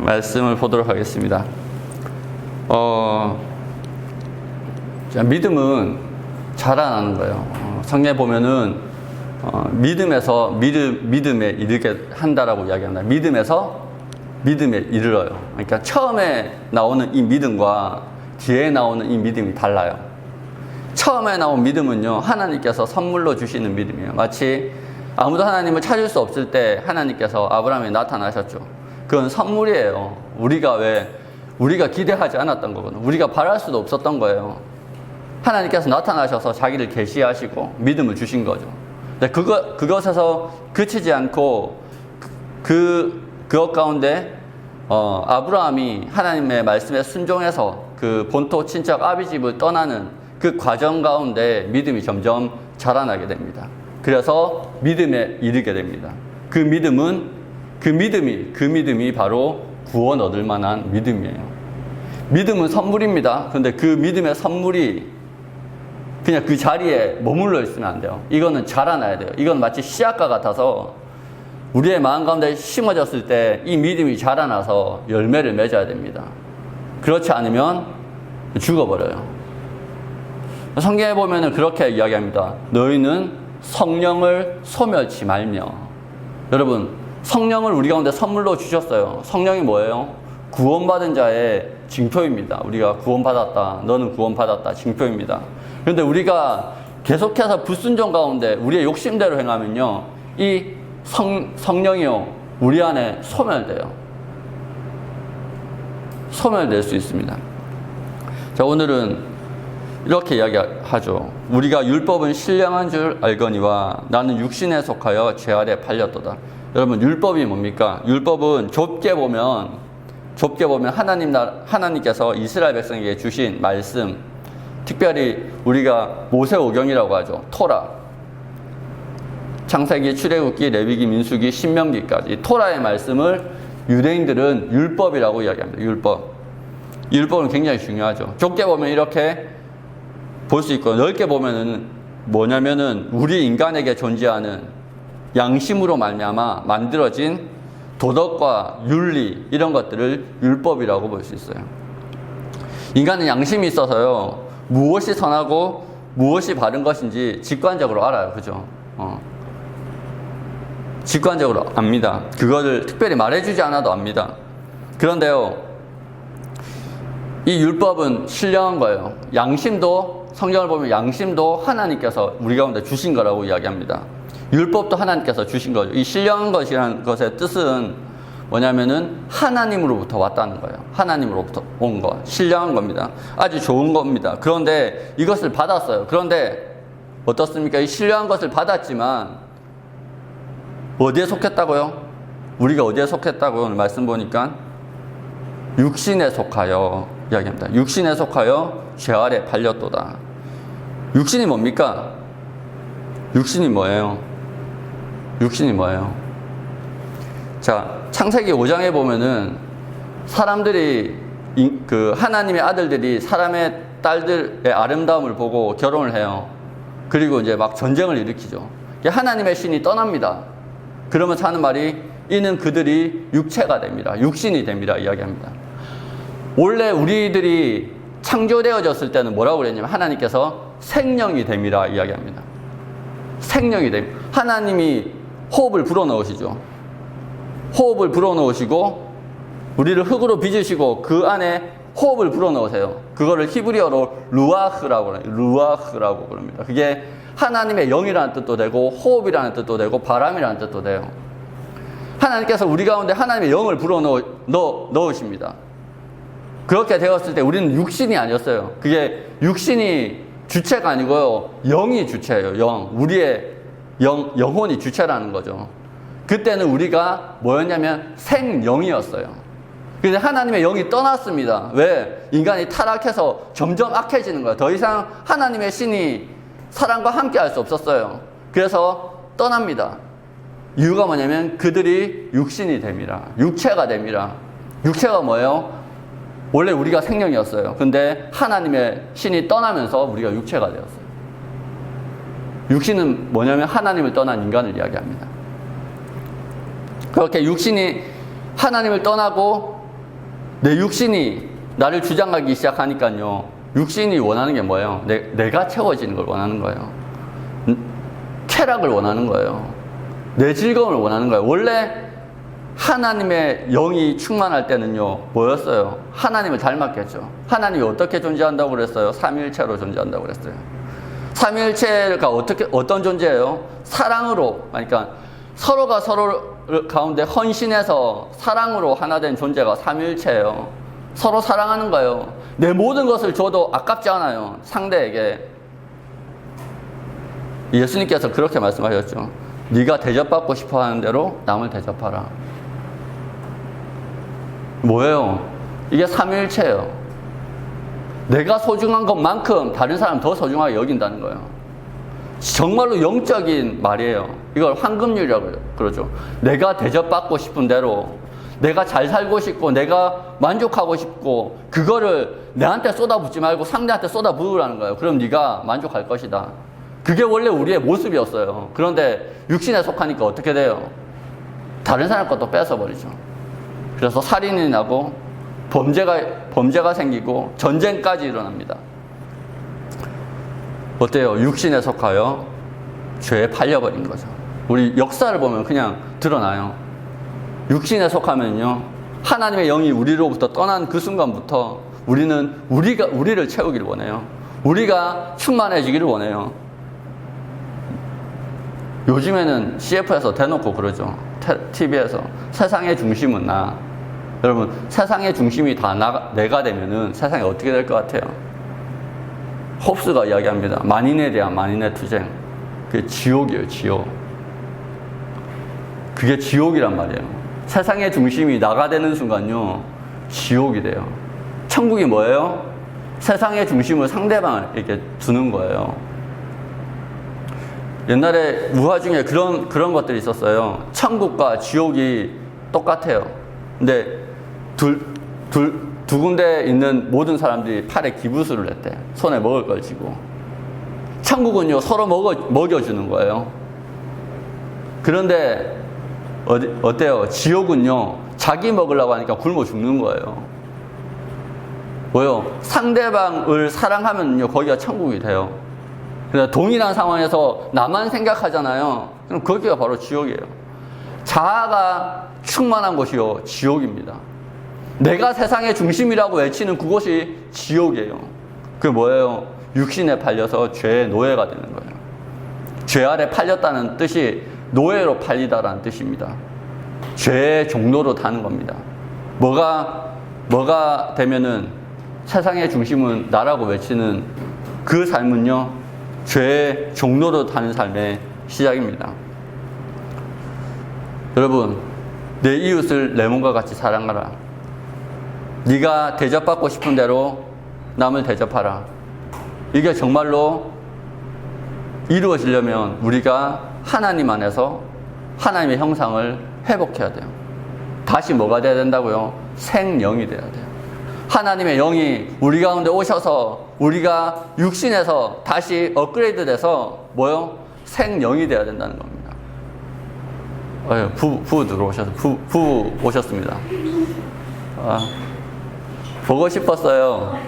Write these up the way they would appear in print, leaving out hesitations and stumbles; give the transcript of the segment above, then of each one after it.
말씀을 보도록 하겠습니다. 믿음은 자라나는 거예요. 성경에 보면은 믿음에 이르게 한다라고 이야기합니다. 믿음에서 믿음에 이르러요. 그러니까 처음에 나오는 이 믿음과 뒤에 나오는 이 믿음이 달라요. 처음에 나온 믿음은요, 하나님께서 선물로 주시는 믿음이에요. 마치 아무도 하나님을 찾을 수 없을 때 하나님께서 아브라함에 나타나셨죠. 그건 선물이에요. 우리가 기대하지 않았던 거거든요. 우리가 바랄 수도 없었던 거예요. 하나님께서 나타나셔서 자기를 계시하시고 믿음을 주신 거죠. 근데 그것에서 그치지 않고 그것 가운데 아브라함이 하나님의 말씀에 순종해서 그 본토 친척 아비 집을 떠나는 그 과정 가운데 믿음이 점점 자라나게 됩니다. 그래서 믿음에 이르게 됩니다. 그 믿음이 바로 구원 얻을 만한 믿음이에요. 믿음은 선물입니다. 그런데 그 믿음의 선물이 그냥 그 자리에 머물러 있으면 안 돼요. 이거는 자라나야 돼요. 이건 마치 씨앗과 같아서 우리의 마음 가운데 심어졌을 때 이 믿음이 자라나서 열매를 맺어야 됩니다. 그렇지 않으면 죽어버려요. 성경에 보면은 그렇게 이야기합니다. 너희는 성령을 소멸치 말며. 여러분, 성령을 우리 가운데 선물로 주셨어요. 성령이 뭐예요? 구원받은 자의 징표입니다. 우리가 구원받았다, 너는 구원받았다, 징표입니다. 그런데 우리가 계속해서 불순종 가운데 우리의 욕심대로 행하면요, 이 성령이요, 우리 안에 소멸돼요. 소멸될 수 있습니다. 자, 오늘은 이렇게 이야기하죠. 우리가 율법은 신령한 줄 알거니와 나는 육신에 속하여 죄 아래 팔렸도다. 여러분, 율법이 뭡니까? 율법은 좁게 보면 하나님께서 이스라엘 백성에게 주신 말씀, 특별히 우리가 모세오경이라고 하죠. 토라, 창세기, 출애굽기, 레위기, 민수기, 신명기까지 토라의 말씀을 유대인들은 율법이라고 이야기합니다. 율법은 굉장히 중요하죠. 좁게 보면 이렇게 볼 수 있고, 넓게 보면은 뭐냐면은 우리 인간에게 존재하는 양심으로 말미암아 만들어진 도덕과 윤리, 이런 것들을 율법이라고 볼 수 있어요. 인간은 양심이 있어서요, 무엇이 선하고 무엇이 바른 것인지 직관적으로 알아요. 그죠? 직관적으로 압니다. 그거를 특별히 말해주지 않아도 압니다. 그런데요, 이 율법은 신령한 거예요. 양심도, 성경을 보면 양심도 하나님께서 우리 가운데 주신 거라고 이야기합니다. 율법도 하나님께서 주신 거죠. 이 신령한 것이라는 것의 뜻은 뭐냐면은 하나님으로부터 왔다는 거예요. 하나님으로부터 온 것, 신령한 겁니다. 아주 좋은 겁니다. 그런데 이것을 받았어요. 그런데 어떻습니까? 이 신령한 것을 받았지만 어디에 속했다고요? 우리가 어디에 속했다고요? 오늘 말씀 보니까 육신에 속하여 이야기합니다. 육신에 속하여 죄 아래 팔렸도다. 육신이 뭡니까? 육신이 뭐예요? 자, 창세기 5장에 보면은 사람들이, 하나님의 아들들이 사람의 딸들의 아름다움을 보고 결혼을 해요. 그리고 이제 막 전쟁을 일으키죠. 하나님의 신이 떠납니다. 그러면서 하는 말이, 이는 그들이 육체가 됩니다. 육신이 됩니다. 이야기합니다. 원래 우리들이 창조되어졌을 때는 뭐라고 그랬냐면 하나님께서 생명이 됩니다. 이야기합니다. 생명이 됩니다. 하나님이 호흡을 불어넣으시죠. 호흡을 불어넣으시고 우리를 흙으로 빚으시고 그 안에 호흡을 불어넣으세요. 그거를 히브리어로 루아흐라고 그럽니다. 그게 하나님의 영이라는 뜻도 되고 호흡이라는 뜻도 되고 바람이라는 뜻도 돼요. 하나님께서 우리 가운데 하나님의 영을 불어넣으십니다. 그렇게 되었을 때 우리는 육신이 아니었어요. 그게 육신이 주체가 아니고요, 영이 주체예요. 우리의 영혼이 주체라는 거죠. 그때는 우리가 뭐였냐면 생영이었어요. 그런데 하나님의 영이 떠났습니다. 왜? 인간이 타락해서 점점 악해지는 거예요. 더 이상 하나님의 신이 사람과 함께 할 수 없었어요. 그래서 떠납니다. 이유가 뭐냐면 그들이 육신이 됩니다. 육체가 됩니다. 육체가 뭐예요? 원래 우리가 생명이었어요. 근데 하나님의 신이 떠나면서 우리가 육체가 되었어요. 육신은 뭐냐면 하나님을 떠난 인간을 이야기합니다. 그렇게 육신이 하나님을 떠나고 내 육신이 나를 주장하기 시작하니까요. 육신이 원하는 게 뭐예요? 내가 채워지는 걸 원하는 거예요. 쾌락을 원하는 거예요. 내 즐거움을 원하는 거예요. 원래 하나님의 영이 충만할 때는요, 뭐였어요? 하나님을 닮았겠죠. 하나님이 어떻게 존재한다고 그랬어요? 삼위일체로 존재한다고 그랬어요. 삼위일체가 어떤 존재예요? 사랑으로, 그러니까 서로가 서로 가운데 헌신해서 사랑으로 하나 된 존재가 삼위일체예요. 서로 사랑하는 거예요. 내 모든 것을 줘도 아깝지 않아요. 상대에게. 예수님께서 그렇게 말씀하셨죠. 네가 대접받고 싶어 하는 대로 남을 대접하라. 뭐예요? 이게 삼위일체예요. 내가 소중한 것만큼 다른 사람 더 소중하게 여긴다는 거예요. 정말로 영적인 말이에요. 이걸 황금률이라고 그러죠. 내가 대접받고 싶은 대로, 내가 잘 살고 싶고 내가 만족하고 싶고 그거를 내한테 쏟아붓지 말고 상대한테 쏟아부으라는 거예요. 그럼 네가 만족할 것이다. 그게 원래 우리의 모습이었어요. 그런데 육신에 속하니까 어떻게 돼요? 다른 사람 것도 뺏어버리죠. 그래서 살인이 나고 범죄가 생기고 전쟁까지 일어납니다. 어때요? 육신에 속하여 죄에 팔려버린 거죠. 우리 역사를 보면 그냥 드러나요. 육신에 속하면요, 하나님의 영이 우리로부터 떠난 그 순간부터 우리를 채우기를 원해요. 우리가 충만해지기를 원해요. 요즘에는 CF에서 대놓고 그러죠. TV에서 세상의 중심은 나. 여러분, 세상의 중심이 다 내가 되면은 세상이 어떻게 될 것 같아요? 홉스가 이야기합니다. 만인에 대한 만인의 투쟁. 그게 지옥이에요, 지옥. 그게 지옥이란 말이에요. 세상의 중심이 나가 되는 순간요, 지옥이 돼요. 천국이 뭐예요? 세상의 중심을 상대방을 이렇게 두는 거예요. 옛날에 우화 중에 그런 것들이 있었어요. 천국과 지옥이 똑같아요. 근데 두 군데 있는 모든 사람들이 팔에 기부수를 했대. 손에 먹을 걸 쥐고. 천국은요, 서로 먹여주는 거예요. 그런데 어때요? 지옥은요, 자기 먹으려고 하니까 굶어 죽는 거예요. 뭐요? 상대방을 사랑하면요, 거기가 천국이 돼요. 그래서 동일한 상황에서 나만 생각하잖아요. 그럼 거기가 바로 지옥이에요. 자아가 충만한 곳이요, 지옥입니다. 내가 세상의 중심이라고 외치는 그곳이 지옥이에요. 그게 뭐예요? 육신에 팔려서 죄의 노예가 되는 거예요. 죄 아래 팔렸다는 뜻이 노예로 팔리다라는 뜻입니다. 죄의 종로로 타는 겁니다. 뭐가 되면은 세상의 중심은 나라고 외치는 그 삶은요, 죄의 종로로 타는 삶의 시작입니다. 여러분, 내 이웃을 내 몸과 같이 사랑하라. 네가 대접받고 싶은 대로 남을 대접하라. 이게 정말로 이루어지려면 우리가 하나님 안에서 하나님의 형상을 회복해야 돼요. 다시 뭐가 돼야 된다고요? 생영이 돼야 돼요. 하나님의 영이 우리 가운데 오셔서 우리가 육신에서 다시 업그레이드 돼서 뭐요? 생영이 돼야 된다는 겁니다. 부부 들어오셔서 부부 오셨습니다. 보고 싶었어요.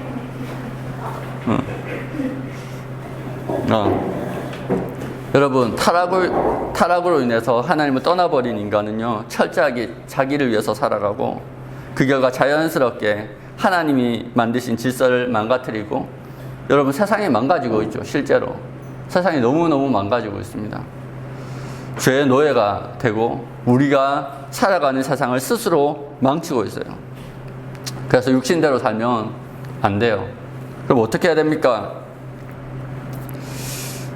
여러분, 타락으로 인해서 하나님을 떠나버린 인간은요, 철저하게 자기를 위해서 살아가고 그 결과 자연스럽게 하나님이 만드신 질서를 망가뜨리고, 여러분, 세상이 망가지고 있죠. 실제로 세상이 너무너무 망가지고 있습니다. 죄의 노예가 되고 우리가 살아가는 세상을 스스로 망치고 있어요. 그래서 육신대로 살면 안 돼요. 그럼 어떻게 해야 됩니까?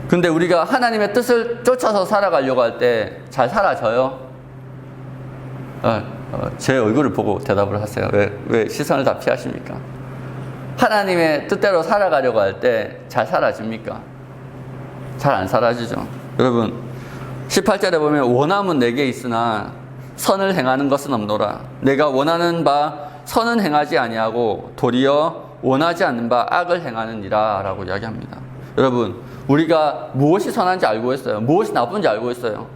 근데 우리가 하나님의 뜻을 쫓아서 살아가려고 할 때 잘 살아져요? 제 얼굴을 보고 대답을 하세요. 왜 시선을 다 피하십니까? 하나님의 뜻대로 살아가려고 할 때 잘 사라집니까? 잘 안 사라지죠. 여러분, 18절에 보면 원함은 내게 있으나 선을 행하는 것은 없노라. 내가 원하는 바 선은 행하지 아니하고 도리어 원하지 않는 바 악을 행하느니라 라고 이야기합니다. 여러분, 우리가 무엇이 선한지 알고 있어요. 무엇이 나쁜지 알고 있어요.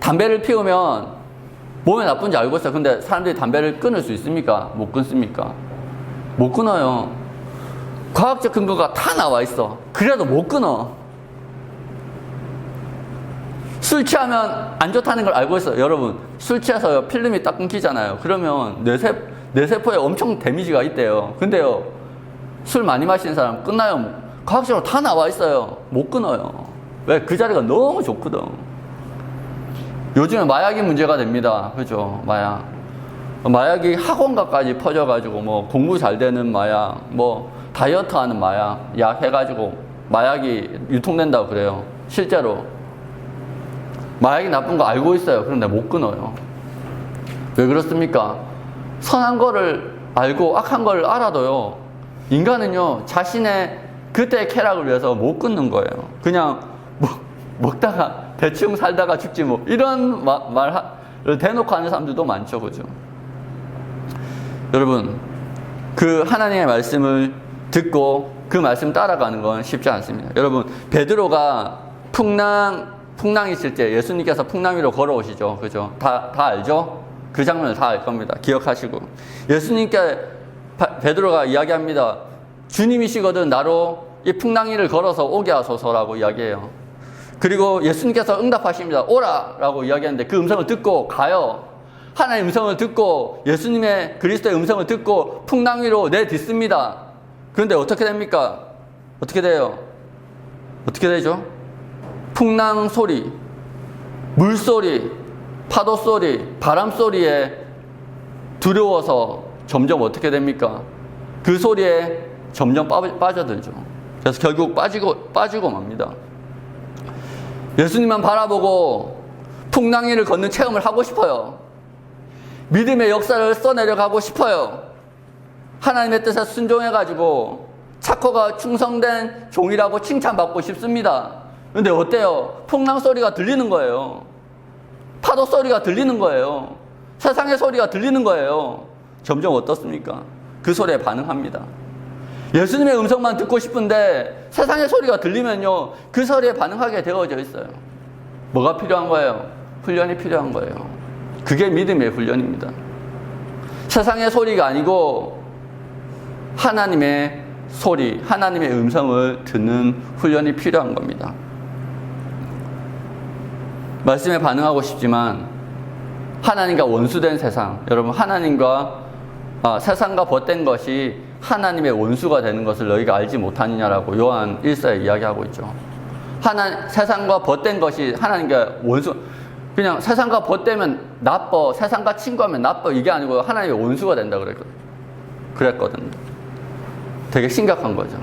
담배를 피우면 몸에 나쁜지 알고 있어요. 근데 사람들이 담배를 끊을 수 있습니까? 못 끊습니까? 못 끊어요. 과학적 근거가 다 나와 있어. 그래도 못 끊어. 술 취하면 안 좋다는 걸 알고 있어요. 여러분, 술 취해서 필름이 딱 끊기잖아요. 그러면 뇌세포에 엄청 데미지가 있대요. 근데요, 술 많이 마시는 사람 끊나요? 과학적으로 다 나와 있어요. 못 끊어요. 왜? 그 자리가 너무 좋거든. 요즘에 마약이 문제가 됩니다. 그죠? 마약이 학원가까지 퍼져가지고, 뭐, 공부 잘 되는 마약, 뭐, 다이어트 하는 마약, 약 해가지고, 마약이 유통된다고 그래요. 실제로. 마약이 나쁜 거 알고 있어요. 그런데 못 끊어요. 왜 그렇습니까? 선한 거를 알고 악한 거를 알아도요, 인간은요, 자신의 그때의 쾌락을 위해서 못 끊는 거예요. 그냥 먹다가 대충 살다가 죽지 뭐, 이런 말을 대놓고 하는 사람들도 많죠. 그죠? 여러분, 그 하나님의 말씀을 듣고 그 말씀 따라가는 건 쉽지 않습니다. 여러분, 베드로가 풍랑이 있을 때 예수님께서 풍랑 위로 걸어오시죠. 그죠? 다 알죠? 그 장면을 다 알 겁니다. 기억하시고. 예수님께 베드로가 이야기합니다. 주님이시거든 나로 이 풍랑 위를 걸어서 오게 하소서라고 이야기해요. 그리고 예수님께서 응답하십니다. 오라! 라고 이야기하는데 그 음성을 듣고 가요. 하나님의 음성을 듣고 예수님의 그리스도의 음성을 듣고 풍랑 위로 내딛습니다. 그런데 어떻게 됩니까? 어떻게 돼요? 어떻게 되죠? 풍랑 소리, 물소리, 파도 소리, 바람 소리에 두려워서 점점 어떻게 됩니까? 그 소리에 점점 빠져들죠. 그래서 결국 빠지고 맙니다. 예수님만 바라보고 풍랑이를 걷는 체험을 하고 싶어요. 믿음의 역사를 써내려가고 싶어요. 하나님의 뜻에 순종해가지고 착하고 충성된 종이라고 칭찬받고 싶습니다. 근데 어때요? 풍랑 소리가 들리는 거예요. 파도 소리가 들리는 거예요. 세상의 소리가 들리는 거예요. 점점 어떻습니까? 그 소리에 반응합니다. 예수님의 음성만 듣고 싶은데 세상의 소리가 들리면요, 그 소리에 반응하게 되어져 있어요. 뭐가 필요한 거예요? 훈련이 필요한 거예요. 그게 믿음의 훈련입니다. 세상의 소리가 아니고 하나님의 소리, 하나님의 음성을 듣는 훈련이 필요한 겁니다. 말씀에 반응하고 싶지만 하나님과 원수된 세상, 여러분, 세상과 벗된 것이 하나님의 원수가 되는 것을 너희가 알지 못하느냐라고 요한 1서에 이야기하고 있죠. 세상과 벗된 것이 하나님과 원수, 그냥 세상과 벗되면 나빠, 세상과 친구하면 나빠, 이게 아니고 하나님의 원수가 된다 그랬거든요. 되게 심각한 거죠.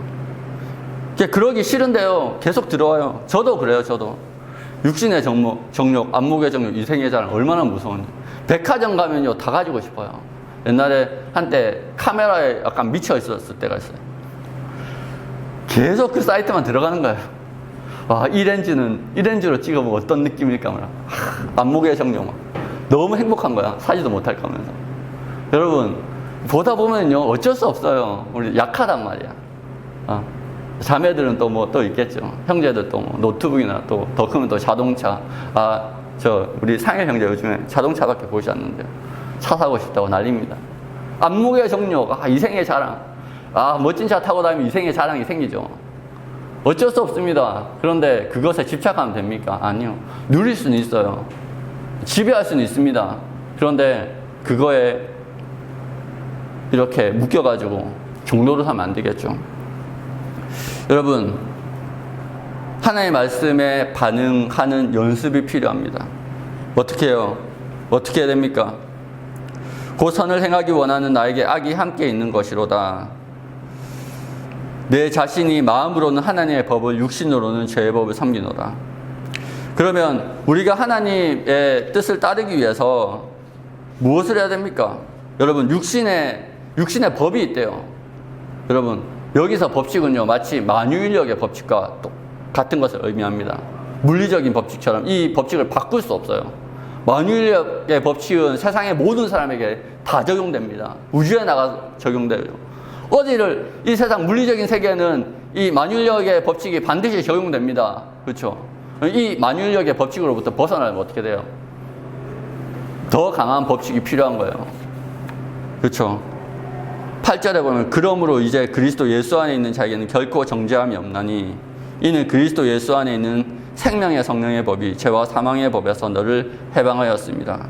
그러기 싫은데요, 계속 들어와요. 저도 그래요, 저도. 육신의 정욕, 안목의 정욕, 이생의 자랑, 얼마나 무서운지. 백화점 가면요, 다 가지고 싶어요. 옛날에 한때 카메라에 약간 미쳐 있었을 때가 있어요. 계속 그 사이트만 들어가는 거예요. 와, 이 렌즈로 찍어보면 어떤 느낌일까, 말이야. 안목의 정욕 막. 너무 행복한 거야. 사지도 못할까 하면서. 여러분, 보다 보면요, 어쩔 수 없어요. 우리 약하단 말이야. 자매들은 또 있겠죠. 형제들 노트북이나 더 크면 또 자동차. 우리 상일 형제 요즘에 자동차밖에 보지 않는데요. 차 사고 싶다고 난립니다. 안목의 정욕, 이생의 자랑. 멋진 차 타고 다니면 이생의 자랑이 생기죠. 어쩔 수 없습니다. 그런데 그것에 집착하면 됩니까? 아니요. 누릴 수는 있어요. 지배할 수는 있습니다. 그런데 그거에 이렇게 묶여가지고 종로를 하면 안 되겠죠. 여러분, 하나님의 말씀에 반응하는 연습이 필요합니다. 어떻게 해요? 어떻게 해야 됩니까? 그 선을 행하기 원하는 나에게 악이 함께 있는 것이로다. 내 자신이 마음으로는 하나님의 법을, 육신으로는 죄의 법을 섬기노라. 그러면 우리가 하나님의 뜻을 따르기 위해서 무엇을 해야 됩니까? 여러분, 육신의 법이 있대요. 여러분, 여기서 법칙은요, 마치 만유인력의 법칙과 같은 것을 의미합니다. 물리적인 법칙처럼 이 법칙을 바꿀 수 없어요. 만유인력의 법칙은 세상의 모든 사람에게 다 적용됩니다. 우주에 나가 적용돼요. 이 세상 물리적인 세계는 이 만유인력의 법칙이 반드시 적용됩니다. 그렇죠? 이 만유인력의 법칙으로부터 벗어나면 어떻게 돼요? 더 강한 법칙이 필요한 거예요. 그렇죠? 8절에 보면 그러므로 이제 그리스도 예수 안에 있는 자에게는 결코 정죄함이 없나니 이는 그리스도 예수 안에 있는 생명의 성령의 법이 죄와 사망의 법에서 너를 해방하였습니다.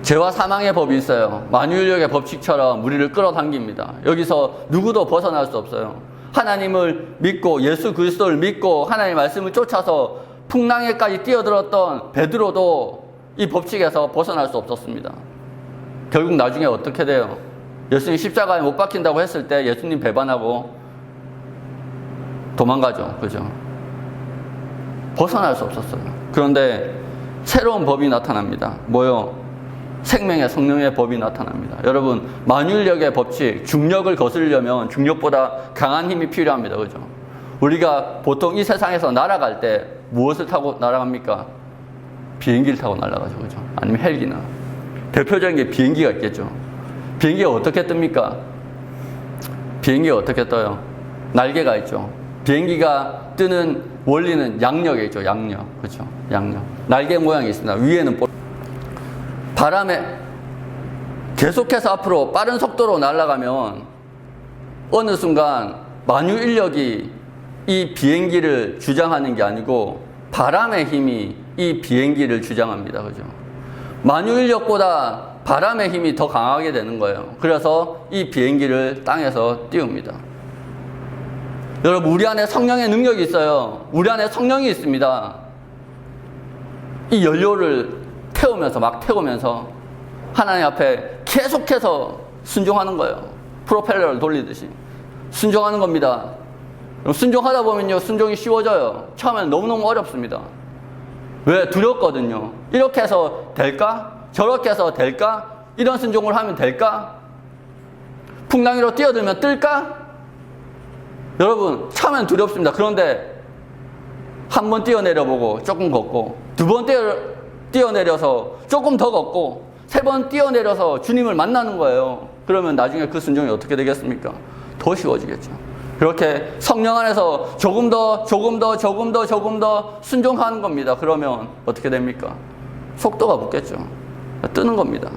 죄와 사망의 법이 있어요. 만유인력의 법칙처럼 우리를 끌어당깁니다. 여기서 누구도 벗어날 수 없어요. 하나님을 믿고 예수 그리스도를 믿고 하나님의 말씀을 쫓아서 풍랑에까지 뛰어들었던 베드로도 이 법칙에서 벗어날 수 없었습니다. 결국 나중에 어떻게 돼요? 예수님 십자가에 못 박힌다고 했을 때 예수님 배반하고 도망가죠. 그죠? 벗어날 수 없었어요. 그런데 새로운 법이 나타납니다. 뭐요? 생명의 성령의 법이 나타납니다. 여러분, 만유인력의 법칙, 중력을 거스르려면 중력보다 강한 힘이 필요합니다. 그죠? 우리가 보통 이 세상에서 날아갈 때 무엇을 타고 날아갑니까? 비행기를 타고 날아가죠. 그죠? 아니면 헬기나. 대표적인 게 비행기가 있겠죠. 비행기가 어떻게 뜹니까? 비행기가 어떻게 떠요? 날개가 있죠. 비행기가 뜨는 원리는 양력에 있죠. 양력. 그렇죠? 양력. 날개 모양이 있습니다. 위에는 바람에 계속해서 앞으로 빠른 속도로 날아가면 어느 순간 만유인력이 이 비행기를 주장하는 게 아니고 바람의 힘이 이 비행기를 주장합니다. 그죠? 만유인력보다 바람의 힘이 더 강하게 되는 거예요. 그래서 이 비행기를 땅에서 띄웁니다. 여러분, 우리 안에 성령의 능력이 있어요. 우리 안에 성령이 있습니다. 이 연료를 태우면서 막 태우면서 하나님 앞에 계속해서 순종하는 거예요. 프로펠러를 돌리듯이 순종하는 겁니다. 순종하다 보면요, 순종이 쉬워져요. 처음에는 너무너무 어렵습니다. 왜? 두렵거든요. 이렇게 해서 될까? 저렇게 해서 될까? 이런 순종을 하면 될까? 풍랑 위로 뛰어들면 뜰까? 여러분, 처음엔 두렵습니다. 그런데 한 번 뛰어내려보고 조금 걷고, 두 번 뛰어내려서 조금 더 걷고, 세 번 뛰어내려서 주님을 만나는 거예요. 그러면 나중에 그 순종이 어떻게 되겠습니까? 더 쉬워지겠죠. 그렇게 성령 안에서 조금 더 순종하는 겁니다. 그러면 어떻게 됩니까? 속도가 붙겠죠. 뜨는 겁니다.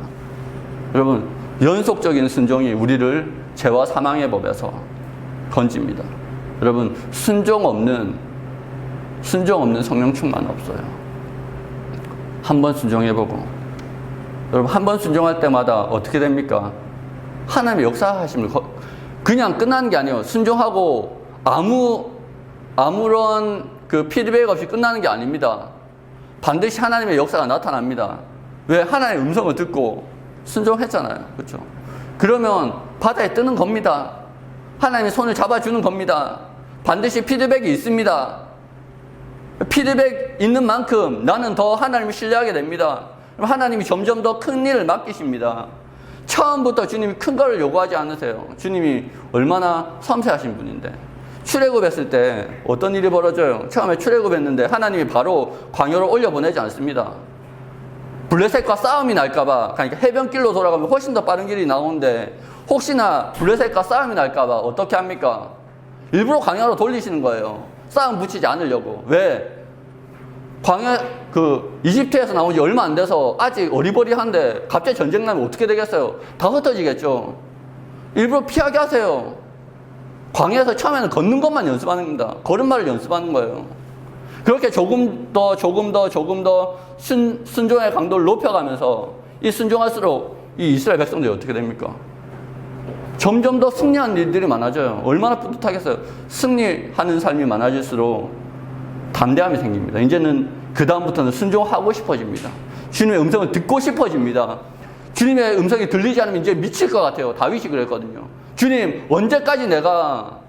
여러분, 연속적인 순종이 우리를 죄와 사망의 법에서 건집니다. 여러분, 순종 없는 성령 충만 없어요. 한 번 순종해보고, 여러분, 한 번 순종할 때마다 어떻게 됩니까? 하나님의 역사하심을 그냥 끝나는 게 아니에요. 순종하고 아무런 그 피드백 없이 끝나는 게 아닙니다. 반드시 하나님의 역사가 나타납니다. 왜? 하나님의 음성을 듣고 순종했잖아요. 그렇죠? 그러면 바다에 뜨는 겁니다. 하나님의 손을 잡아주는 겁니다. 반드시 피드백이 있습니다. 피드백 있는 만큼 나는 더 하나님을 신뢰하게 됩니다. 하나님이 점점 더 큰 일을 맡기십니다. 처음부터 주님이 큰 거를 요구하지 않으세요. 주님이 얼마나 섬세하신 분인데. 출애굽했을 때 어떤 일이 벌어져요? 처음에 출애굽했는데 하나님이 바로 광야로 올려보내지 않습니다. 블레셋과 싸움이 날까봐, 그러니까 해변길로 돌아가면 훨씬 더 빠른 길이 나오는데 혹시나 블레셋과 싸움이 날까봐 어떻게 합니까? 일부러 광야로 돌리시는 거예요. 싸움 붙이지 않으려고. 왜? 광야, 이집트에서 나온 지 얼마 안 돼서 아직 어리버리한데 갑자기 전쟁 나면 어떻게 되겠어요? 다 흩어지겠죠. 일부러 피하게 하세요. 광야에서 처음에는 걷는 것만 연습하는 겁니다. 걸음마를 연습하는 거예요. 그렇게 조금 더 순종의 강도를 높여가면서 이 순종할수록 이 이스라엘 백성들이 어떻게 됩니까? 점점 더 승리하는 일들이 많아져요. 얼마나 뿌듯하겠어요. 승리하는 삶이 많아질수록 담대함이 생깁니다. 이제는 그 다음부터는 순종하고 싶어집니다. 주님의 음성을 듣고 싶어집니다. 주님의 음성이 들리지 않으면 이제 미칠 것 같아요. 다윗이 그랬거든요. 주님, 언제까지 내가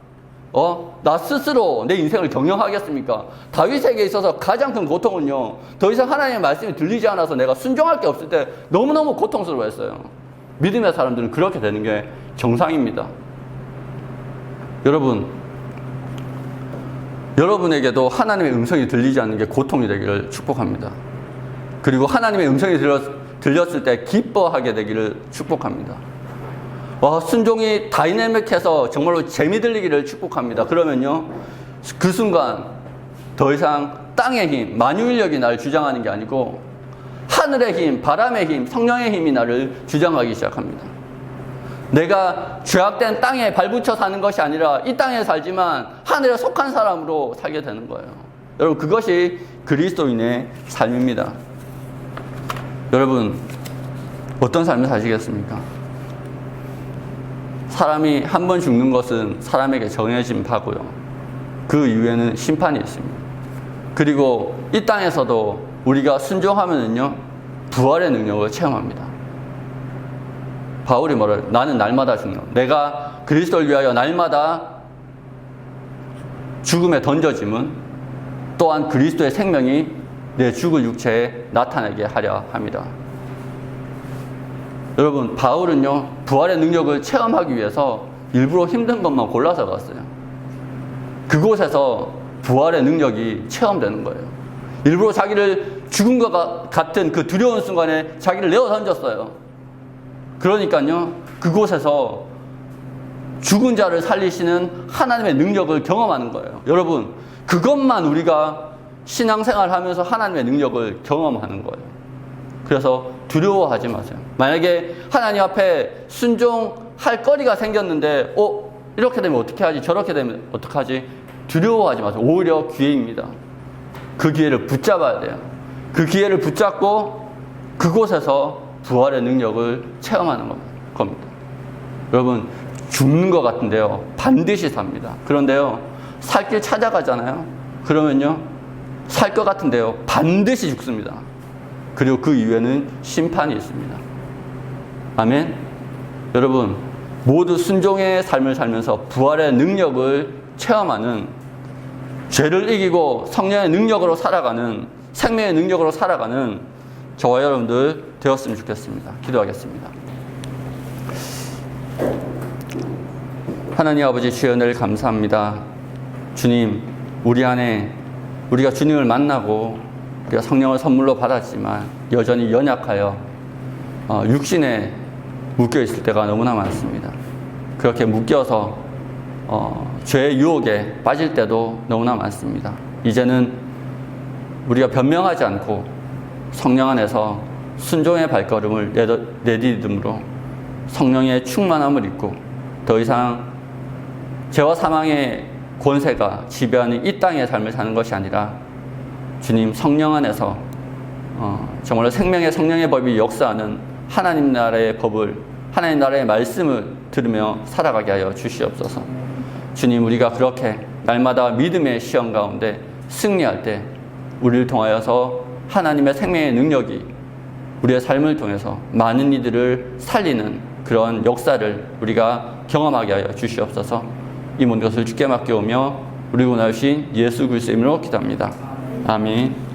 나 스스로 내 인생을 경영하겠습니까? 다윗에게 있어서 가장 큰 고통은요, 더 이상 하나님의 말씀이 들리지 않아서 내가 순종할 게 없을 때 너무너무 고통스러워했어요. 믿음의 사람들은 그렇게 되는 게 정상입니다. 여러분에게도 하나님의 음성이 들리지 않는 게 고통이 되기를 축복합니다. 그리고 하나님의 음성이 들렸을 때 기뻐하게 되기를 축복합니다. 순종이 다이내믹해서 정말로 재미 들리기를 축복합니다. 그러면요, 그 순간 더 이상 땅의 힘, 만유인력이 날 주장하는 게 아니고 하늘의 힘, 바람의 힘, 성령의 힘이 나를 주장하기 시작합니다. 내가 죄악된 땅에 발붙여 사는 것이 아니라 이 땅에 살지만 하늘에 속한 사람으로 살게 되는 거예요. 여러분, 그것이 그리스도인의 삶입니다. 여러분, 어떤 삶을 사시겠습니까? 사람이 한 번 죽는 것은 사람에게 정해진 바고요. 그 이후에는 심판이 있습니다. 그리고 이 땅에서도 우리가 순종하면은요, 부활의 능력을 체험합니다. 바울이 뭐래요? 나는 날마다 죽는, 내가 그리스도를 위하여 날마다 죽음에 던져짐은 또한 그리스도의 생명이 내 죽을 육체에 나타나게 하려 합니다. 여러분, 바울은요, 부활의 능력을 체험하기 위해서 일부러 힘든 것만 골라서 갔어요. 그곳에서 부활의 능력이 체험되는 거예요. 일부러 자기를 죽은 것 같은 그 두려운 순간에 자기를 내어 던졌어요. 그러니까요, 그곳에서 죽은 자를 살리시는 하나님의 능력을 경험하는 거예요. 여러분, 그것만 우리가 신앙생활 하면서 하나님의 능력을 경험하는 거예요. 그래서 두려워하지 마세요. 만약에 하나님 앞에 순종할 거리가 생겼는데, 이렇게 되면 어떻게 하지? 저렇게 되면 어떡하지? 두려워하지 마세요. 오히려 기회입니다. 그 기회를 붙잡아야 돼요. 그 기회를 붙잡고 그곳에서 부활의 능력을 체험하는 겁니다. 여러분, 죽는 것 같은데요, 반드시 삽니다. 그런데요, 살 길 찾아가잖아요. 그러면요, 살 것 같은데요, 반드시 죽습니다. 그리고 그 이후에는 심판이 있습니다. 아멘. 여러분, 모두 순종의 삶을 살면서 부활의 능력을 체험하는, 죄를 이기고 성령의 능력으로 살아가는, 생명의 능력으로 살아가는 저와 여러분들 되었으면 좋겠습니다. 기도하겠습니다. 하나님 아버지, 주여 늘 감사합니다. 주님, 우리 안에 우리가 주님을 만나고 우리가 성령을 선물로 받았지만 여전히 연약하여 육신에 묶여 있을 때가 너무나 많습니다. 그렇게 묶여서 죄의 유혹에 빠질 때도 너무나 많습니다. 이제는 우리가 변명하지 않고 성령 안에서 순종의 발걸음을 내디딤으로 성령의 충만함을 입고 더 이상 죄와 사망의 권세가 지배하는 이 땅의 삶을 사는 것이 아니라 주님 성령 안에서 정말로 생명의 성령의 법이 역사하는 하나님 나라의 법을, 하나님 나라의 말씀을 들으며 살아가게 하여 주시옵소서. 주님, 우리가 그렇게 날마다 믿음의 시험 가운데 승리할 때 우리를 통하여서 하나님의 생명의 능력이 우리의 삶을 통해서 많은 이들을 살리는 그런 역사를 우리가 경험하게 하여 주시옵소서. 이 모든 것을 주께 맡겨오며 우리 구원하신 예수 그리스도의 이름으로 기도합니다. 아멘.